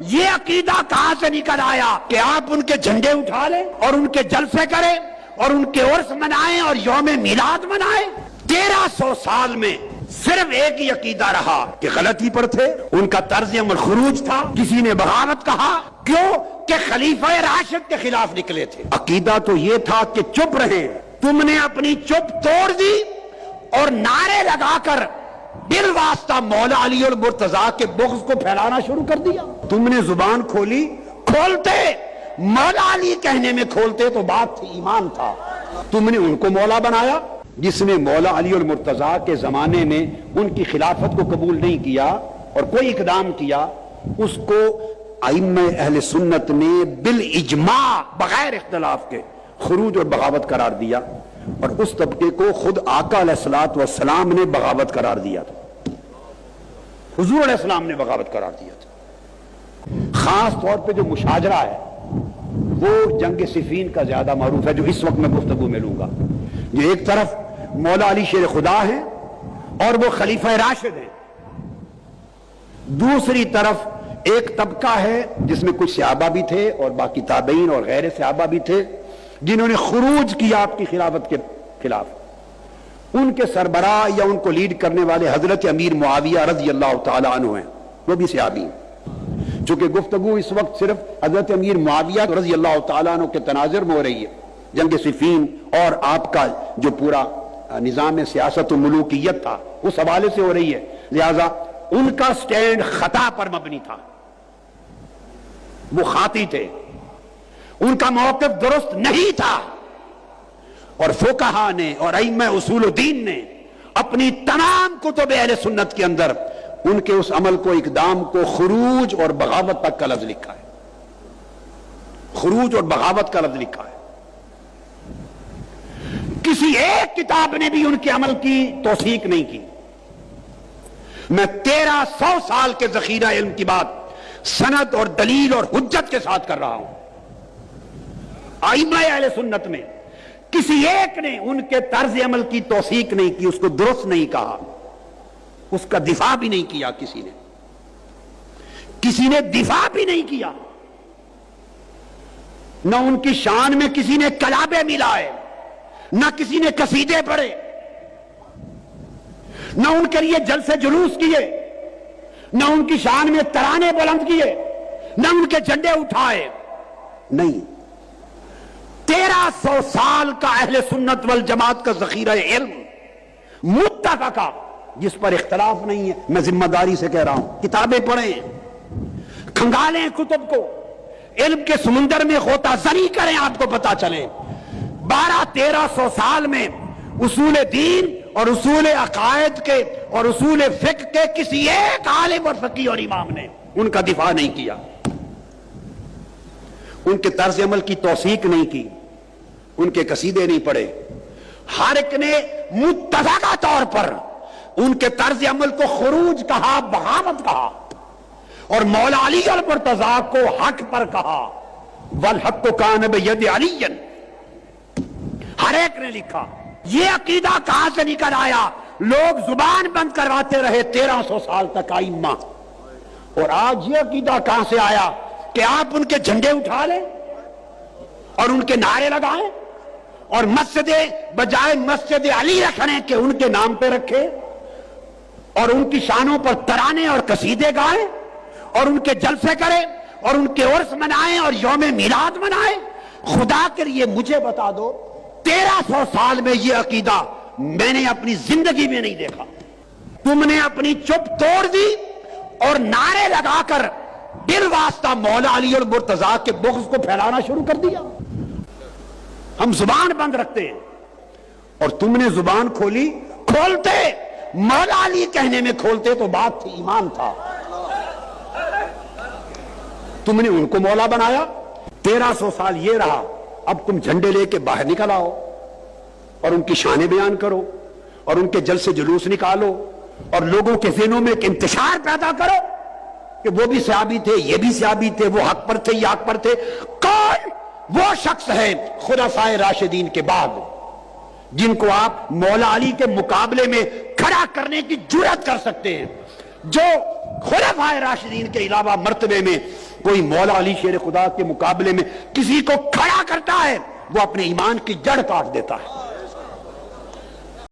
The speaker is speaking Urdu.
یہ عقیدہ کہاں سے نکل آیا کہ آپ ان کے جھنڈے اٹھا لیں اور ان کے جلسے کریں اور ان کے عرس منائیں اور یوم میلاد منائیں؟ 1300 سال میں صرف ایک ہی عقیدہ رہا کہ غلطی پر تھے، ان کا طرز عمل خروج تھا، کسی نے بغاوت کہا، کیوں کہ خلیفہ راشد کے خلاف نکلے تھے۔ عقیدہ تو یہ تھا کہ چپ رہیں، تم نے اپنی چپ توڑ دی اور نعرے لگا کر بالواسطہ مولا علی المرتضیٰ کے بغض کو پھیلانا شروع کر دیا۔ تم نے زبان کھولی، کھولتے مولا علی کہنے میں کھولتے تو بات تھی، ایمان تھا۔ تم نے ان کو مولا بنایا، جس نے مولا علی المرتضیٰ کے زمانے میں ان کی خلافت کو قبول نہیں کیا اور کوئی اقدام کیا، اس کو ائمہ اہل سنت نے بالاجماع بغیر اختلاف کے خروج اور بغاوت قرار دیا، اور اس طبقے کو خود آقا علیہ الصلوۃ والسلام نے بغاوت قرار دیا تھا، حضور علیہ السلام نے بغاوت قرار دیا تھا۔ خاص طور پہ جو مشاجرہ ہے وہ جنگ صفین کا زیادہ معروف ہے، جو اس وقت میں گفتگو میں لوں گا۔ جو ایک طرف مولا علی شیر خدا ہیں اور وہ خلیفہ راشد ہیں، دوسری طرف ایک طبقہ ہے جس میں کچھ صحابہ بھی تھے اور باقی تابعین اور غیر صحابہ بھی تھے، جنہوں نے خروج کیا آپ کی خلافت کے خلاف۔ ان کے سربراہ یا ان کو لیڈ کرنے والے حضرت امیر معاویہ رضی اللہ تعالی عنہ ہیں، وہ بھی صحابی ہیں۔ چونکہ گفتگو اس وقت صرف حضرت امیر معاویہ رضی اللہ تعالی عنہ کے تناظر میں ہو رہی ہے، جنگ صفین اور آپ کا جو پورا نظام سیاست و ملوکیت تھا اس حوالے سے ہو رہی ہے، لہذا ان کا سٹینڈ خطا پر مبنی تھا، وہ خاطی تھے، ان کا موقف درست نہیں تھا، اور فقہا نے اور ائمہ اصول الدین نے اپنی تمام کتب اہل سنت کے اندر ان کے اس عمل کو، اقدام کو خروج اور بغاوت تک کا لفظ لکھا ہے، خروج اور بغاوت کا لفظ لکھا ہے۔ کسی ایک کتاب نے بھی ان کے عمل کی توثیق نہیں کی۔ میں 1300 سال کے ذخیرہ علم کی بات سند اور دلیل اور حجت کے ساتھ کر رہا ہوں۔ ائمہ اہل سنت میں کسی ایک نے ان کے طرز عمل کی توثیق نہیں کی، اس کو درست نہیں کہا، اس کا دفاع بھی نہیں کیا، کسی نے دفاع بھی نہیں کیا، نہ ان کی شان میں کسی نے کلابے ملائے، نہ کسی نے قصیدے پڑھے، نہ ان کے لیے جلسے جلوس کیے، نہ ان کی شان میں ترانے بلند کیے، نہ ان کے جھنڈے اٹھائے، نہیں۔ 1300 سال کا اہل سنت والجماعت کا ذخیرہ علم متفقہ، جس پر اختلاف نہیں ہے، میں ذمہ داری سے کہہ رہا ہوں، کتابیں پڑھیں، کھنگالیں کتب کو، علم کے سمندر میں غوطہ زنی کریں، آپ کو پتا چلے 1300 سال میں اصول دین اور اصول عقائد کے اور اصول فقہ کے کسی ایک عالم اور فقیہ اور امام نے ان کا دفاع نہیں کیا، ان کے طرز عمل کی توثیق نہیں کی، ان کے قصیدے نہیں پڑھے۔ ہر ایک نے متفقہ طور پر ان کے طرز عمل کو خروج کہا، بغاوت کہا، اور مولا علی المرتضیٰ کو حق پر کہا، والحق کان بید علی۔ ہر ایک نے لکھا۔ یہ عقیدہ کہاں سے نکل آیا؟ لوگ زبان بند کرواتے رہے 1300 سال تک ائمہ، اور آج یہ عقیدہ کہاں سے آیا کہ آپ ان کے جھنڈے اٹھا لیں اور ان کے نعرے لگائیں اور مسجد بجائے مسجد علی رکھنے کے ان کے نام پہ رکھے اور ان کی شانوں پر ترانے اور قصیدے گائیں اور ان کے جلسے کریں اور ان کے عرس منائیں اور یوم میلاد منائیں؟ خدا کے لیے مجھے بتا دو، 1300 سال میں یہ عقیدہ میں نے اپنی زندگی میں نہیں دیکھا۔ تم نے اپنی چپ توڑ دی اور نعرے لگا کر بالواسطہ مولا علی المرتضیٰ کے بغض کو پھیلانا شروع کر دیا۔ ہم زبان بند رکھتے ہیں اور تم نے زبان کھولی، کھولتے مولا علی کہنے میں کھولتے تو بات تھی، ایمان تھا۔ تم نے ان کو مولا بنایا، 1300 سال یہ رہا، اب تم جھنڈے لے کے باہر نکل آؤ اور ان کی شانیں بیان کرو اور ان کے جلسے جلوس نکالو اور لوگوں کے ذہنوں میں ایک انتشار پیدا کرو کہ وہ بھی صحابی تھے، یہ بھی صحابی تھے، وہ حق پر تھے، یہ حق پر تھے۔ کون وہ شخص ہے خلفائے راشدین کے بعد جن کو آپ مولا علی کے مقابلے میں کھڑا کرنے کی جرات کر سکتے ہیں، جو خلفائے راشدین کے علاوہ مرتبے میں کوئی مولا علی شیر خدا کے مقابلے میں کسی کو کھڑا کرتا ہے وہ اپنے ایمان کی جڑ کاٹ دیتا ہے.